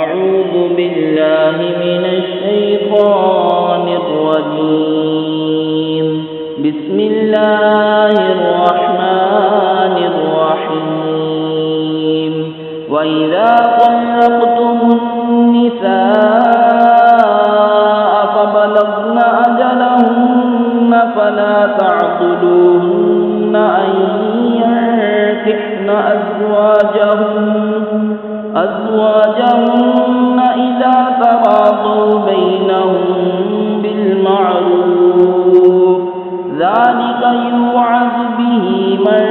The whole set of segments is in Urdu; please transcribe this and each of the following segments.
أعوذ بالله من الشيطان الرجيم. بسم الله الرحمن الرحيم. وإذا طلقتم النساء فبلغن أجلهن فلا تعضلوهن أن ينكحن أزواجهن إذا تراضوا بينهم بالمعروف. ذلك يوعظ به من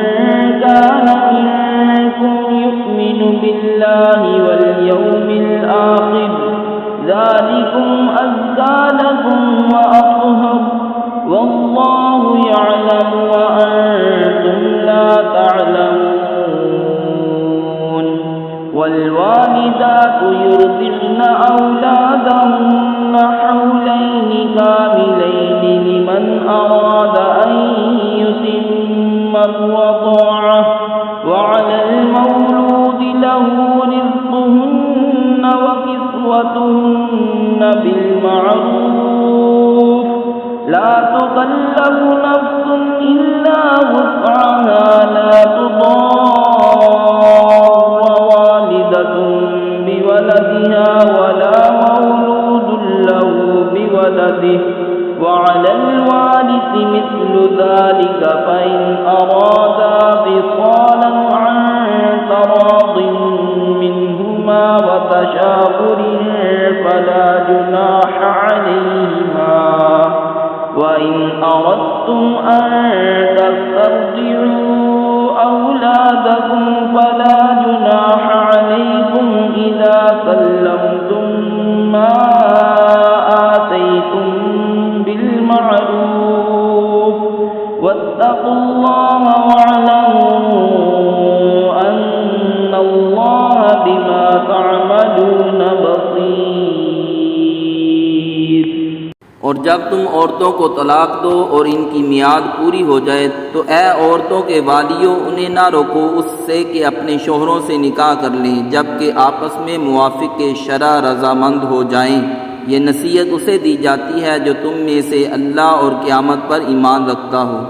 كان منكم يؤمن بالله واليوم الآخر. ذلكم أزكى لكم وأطهر والله يعلم وأنتم لا تعلمون. والوالدات يرضعن أولادهن حولين كاملين لمن أراد أن يتم الرضاعة. وعلى المولود له رزقهن وكسوتهن بالمعروف. لا تكلف نفس إلا وسعها. لا تضار والدة بولدها ولا مولود له بولده. وعلى الوارث مثل ذلك فإن أرادا فصالا عن تراض منهما وتشاور فلا جناح عليهما. وإن أردتم أن تسترضعوا أولادكم فلا جناح عليكم إذا سلمتم ما آتيتم بالمعروف. واتقوا الله واعلموا أن الله بما تعملون بصير. اور جب تم عورتوں کو طلاق دو اور ان کی میعاد پوری ہو جائے تو اے عورتوں کے والیوں انہیں نہ روکو اس سے کہ اپنے شوہروں سے نکاح کر لیں جبکہ آپس میں موافق کے شرع رضامند ہو جائیں. یہ نصیحت اسے دی جاتی ہے جو تم میں سے اللہ اور قیامت پر ایمان رکھتا ہو.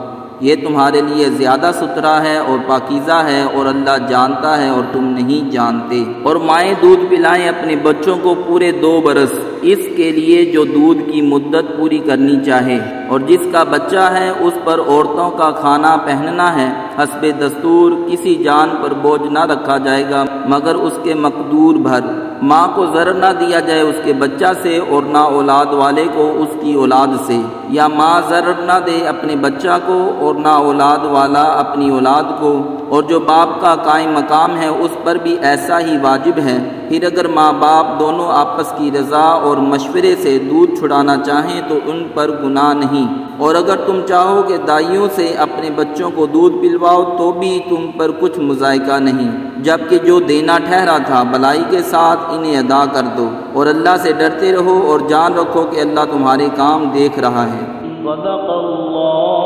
یہ تمہارے لیے زیادہ ستھرا ہے اور پاکیزہ ہے اور اللہ جانتا ہے اور تم نہیں جانتے. اور مائیں دودھ پلائیں اپنے بچوں کو پورے 2 برس اس کے لیے جو دودھ کی مدت پوری کرنی چاہے. اور جس کا بچہ ہے اس پر عورتوں کا کھانا پہننا ہے. حسب دستور کسی جان پر بوجھ نہ رکھا جائے گا مگر اس کے مقدور بھر. ماں کو ضرر نہ دیا جائے اس کے بچہ سے اور نہ اولاد والے کو اس کی اولاد سے. یا ماں ضرر نہ دے اپنے بچہ کو اور نہ اولاد والا اپنی اولاد کو. اور جو باپ کا قائم مقام ہے اس پر بھی ایسا ہی واجب ہے. پھر اگر ماں باپ دونوں آپس کی رضا اور مشورے سے دودھ چھڑانا چاہیں تو ان پر گناہ نہیں. اور اگر تم چاہو کہ دائیوں سے اپنے بچوں کو دودھ پلواؤ تو بھی تم پر کچھ مذائقہ نہیں. جبکہ جو دینا ٹھہرا تھا بلائی کے ساتھ انہیں ادا کر دو. اور اللہ سے ڈرتے رہو اور جان رکھو کہ اللہ تمہارے کام دیکھ رہا ہے. صدق اللہ